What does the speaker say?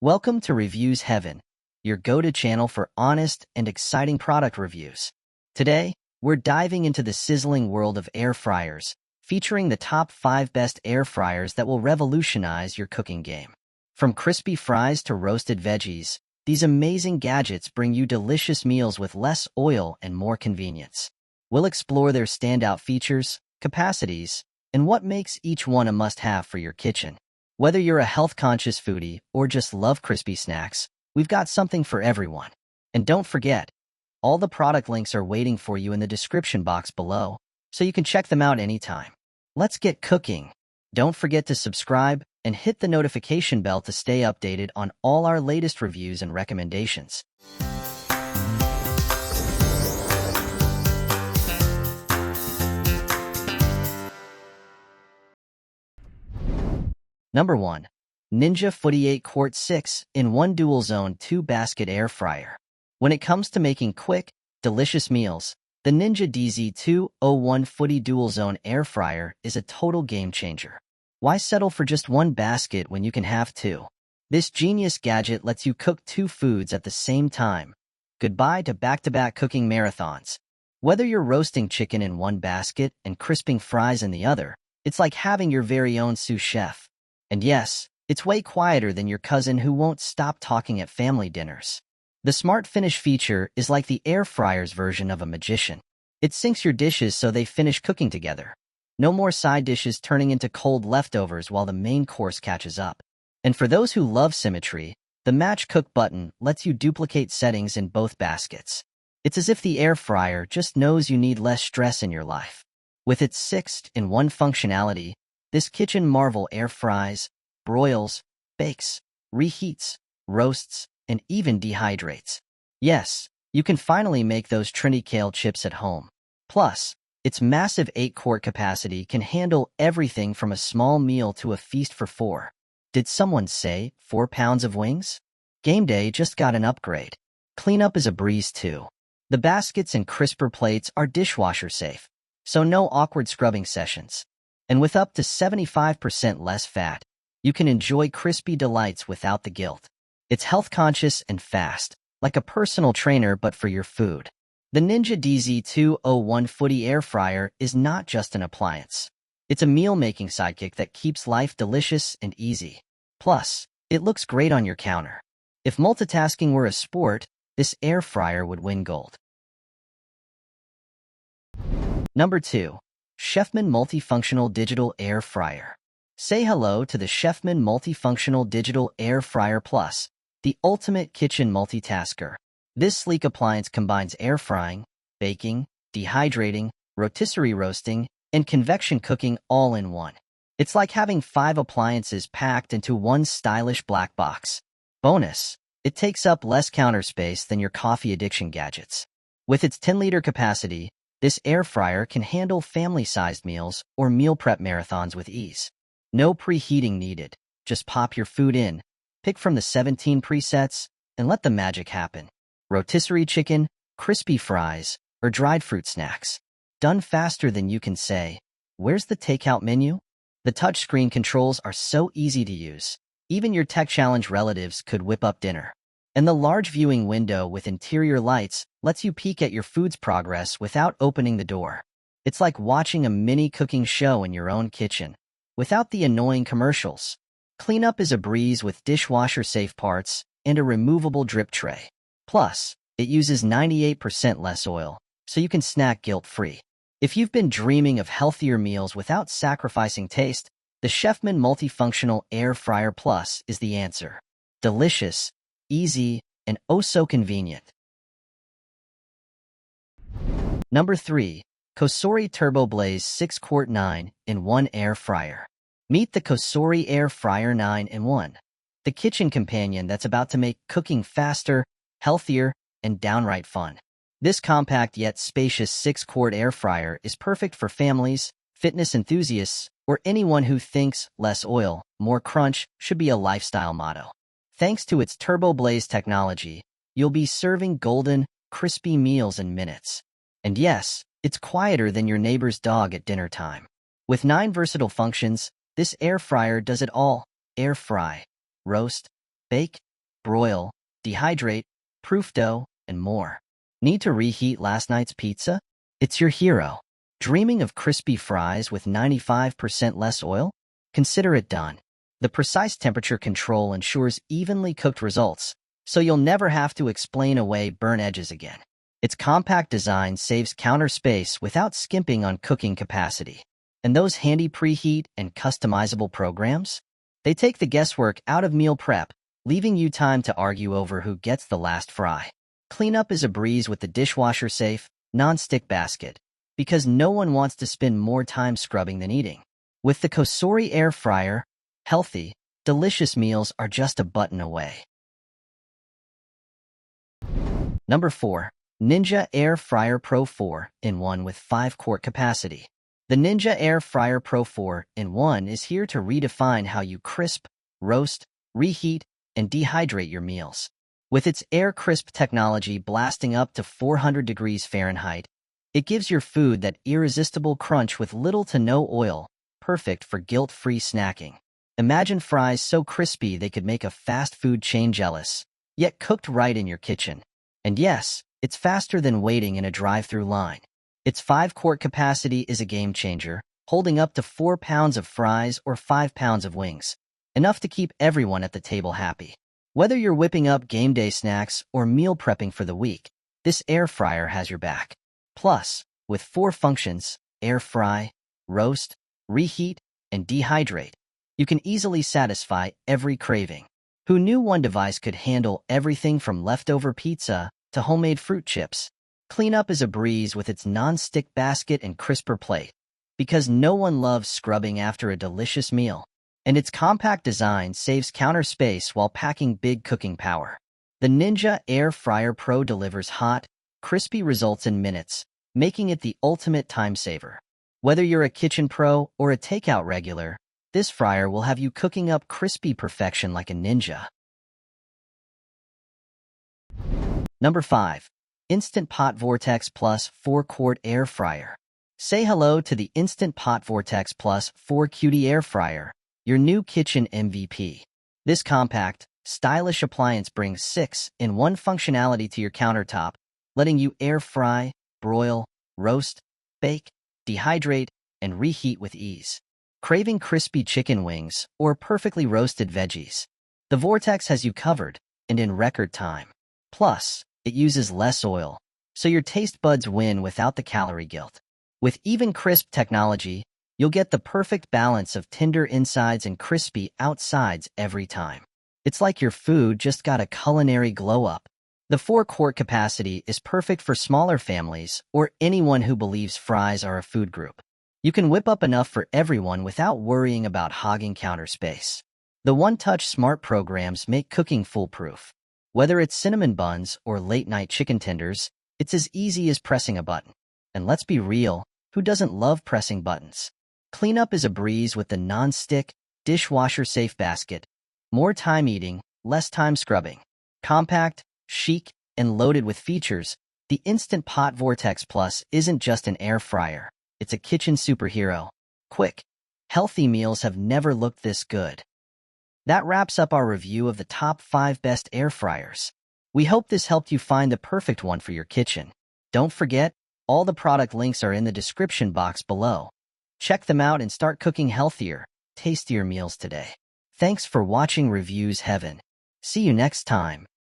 Welcome to Reviews Heaven, your go-to channel for honest and exciting product reviews. Today, we're diving into the sizzling world of air fryers, featuring the top 5 best air fryers that will revolutionize your cooking game. From crispy fries to roasted veggies, these amazing gadgets bring you delicious meals with less oil and more convenience. We'll explore their standout features, capacities, and what makes each one a must-have for your kitchen. Whether you're a health-conscious foodie or just love crispy snacks, we've got something for everyone. And don't forget, all the product links are waiting for you in the description box below, so you can check them out anytime. Let's get cooking. Don't forget to subscribe and hit the notification bell to stay updated on all our latest reviews and recommendations. Number 1. Ninja Foodi 8 Quart 6-in-1 DualZone 2-basket air fryer. When it comes to making quick, delicious meals, the Ninja DZ201 Foodi DualZone air fryer is a total game changer. Why settle for just one basket when you can have two? This genius gadget lets you cook two foods at the same time. Goodbye to back-to-back cooking marathons. Whether you're roasting chicken in one basket and crisping fries in the other, it's like having your very own sous chef. And yes, it's way quieter than your cousin who won't stop talking at family dinners. The Smart Finish feature is like the air fryer's version of a magician. It syncs your dishes so they finish cooking together. No more side dishes turning into cold leftovers while the main course catches up. And for those who love symmetry, the Match Cook button lets you duplicate settings in both baskets. It's as if the air fryer just knows you need less stress in your life. With its 6-in-1 functionality, this kitchen marvel air fries, broils, bakes, reheats, roasts, and even dehydrates. Yes, you can finally make those trendy kale chips at home. Plus, its massive 8-quart capacity can handle everything from a small meal to a feast for 4. Did someone say 4 pounds of wings? Game day just got an upgrade. Cleanup is a breeze too. The baskets and crisper plates are dishwasher safe, so no awkward scrubbing sessions. And with up to 75% less fat, you can enjoy crispy delights without the guilt. It's health-conscious and fast, like a personal trainer but for your food. The Ninja DZ201 Foodi air fryer is not just an appliance. It's a meal-making sidekick that keeps life delicious and easy. Plus, it looks great on your counter. If multitasking were a sport, this air fryer would win gold. Number 2. Chefman Multifunctional Digital Air Fryer. Say hello to the Chefman Multifunctional Digital Air Fryer Plus, the ultimate kitchen multitasker. This sleek appliance combines air frying, baking, dehydrating, rotisserie roasting, and convection cooking all in one. It's like having 5 appliances packed into one stylish black box. Bonus, it takes up less counter space than your coffee addiction gadgets. With its 10-liter capacity, this air fryer can handle family-sized meals or meal prep marathons with ease. No preheating needed. Just pop your food in, pick from the 17 presets, and let the magic happen. Rotisserie chicken, crispy fries, or dried fruit snacks. Done faster than you can say, "Where's the takeout menu?" The touchscreen controls are so easy to use. Even your tech-challenged relatives could whip up dinner. And the large viewing window with interior lights lets you peek at your food's progress without opening the door. It's like watching a mini cooking show in your own kitchen, without the annoying commercials. Cleanup is a breeze with dishwasher-safe parts and a removable drip tray. Plus, it uses 98% less oil, so you can snack guilt-free. If you've been dreaming of healthier meals without sacrificing taste, the Chefman Multifunctional Air Fryer Plus is the answer. Delicious, easy, and oh so convenient. Number 3. COSORI TurboBlaze 6-quart 9-in-1 air fryer. Meet the COSORI Air Fryer 9-in-1, the kitchen companion that's about to make cooking faster, healthier, and downright fun. This compact yet spacious 6-quart air fryer is perfect for families, fitness enthusiasts, or anyone who thinks less oil, more crunch should be a lifestyle motto. Thanks to its TurboBlaze technology, you'll be serving golden, crispy meals in minutes. And yes, it's quieter than your neighbor's dog at dinner time. With 9 versatile functions, this air fryer does it all: air fry, roast, bake, broil, dehydrate, proof dough, and more. Need to reheat last night's pizza? It's your hero. Dreaming of crispy fries with 95% less oil? Consider it done. The precise temperature control ensures evenly cooked results, so you'll never have to explain away burnt edges again. Its compact design saves counter space without skimping on cooking capacity. And those handy preheat and customizable programs? They take the guesswork out of meal prep, leaving you time to argue over who gets the last fry. Cleanup is a breeze with the dishwasher-safe, non-stick basket, because no one wants to spend more time scrubbing than eating. With the COSORI air fryer, healthy, delicious meals are just a button away. Number 4. Ninja Air Fryer Pro 4-in-1 with 5-quart capacity. The Ninja Air Fryer Pro 4-in-1 is here to redefine how you crisp, roast, reheat, and dehydrate your meals. With its air crisp technology blasting up to 400 degrees Fahrenheit, it gives your food that irresistible crunch with little to no oil, perfect for guilt-free snacking. Imagine fries so crispy they could make a fast food chain jealous, yet cooked right in your kitchen. And yes, it's faster than waiting in a drive-through line. Its 5-quart capacity is a game changer, holding up to 4 pounds of fries or 5 pounds of wings, enough to keep everyone at the table happy. Whether you're whipping up game day snacks or meal prepping for the week, this air fryer has your back. Plus, with 4 functions, air fry, roast, reheat, and dehydrate, you can easily satisfy every craving. Who knew one device could handle everything from leftover pizza to homemade fruit chips? Cleanup is a breeze with its non-stick basket and crisper plate, because no one loves scrubbing after a delicious meal. And its compact design saves counter space while packing big cooking power. The Ninja Air Fryer Pro delivers hot, crispy results in minutes, making it the ultimate time saver. Whether you're a kitchen pro or a takeout regular, this fryer will have you cooking up crispy perfection like a ninja. Number 5. Instant Pot Vortex Plus 4-quart Air Fryer. Say hello to the Instant Pot Vortex Plus 4-QD Air Fryer, your new kitchen MVP. This compact, stylish appliance brings 6-in-1 functionality to your countertop, letting you air fry, broil, roast, bake, dehydrate, and reheat with ease. Craving crispy chicken wings or perfectly roasted veggies? The Vortex has you covered, and in record time. Plus, it uses less oil, so your taste buds win without the calorie guilt. With even crisp technology, you'll get the perfect balance of tender insides and crispy outsides every time. It's like your food just got a culinary glow-up. The 4-quart capacity is perfect for smaller families or anyone who believes fries are a food group. You can whip up enough for everyone without worrying about hogging counter space. The one-touch smart programs make cooking foolproof. Whether it's cinnamon buns or late-night chicken tenders, it's as easy as pressing a button. And let's be real, who doesn't love pressing buttons? Cleanup is a breeze with the non-stick, dishwasher-safe basket. More time eating, less time scrubbing. Compact, chic, and loaded with features, the Instant Pot Vortex Plus isn't just an air fryer. It's a kitchen superhero. Quick, healthy meals have never looked this good. That wraps up our review of the top 5 best air fryers. We hope this helped you find the perfect one for your kitchen. Don't forget, all the product links are in the description box below. Check them out and start cooking healthier, tastier meals today. Thanks for watching Reviews Heaven. See you next time.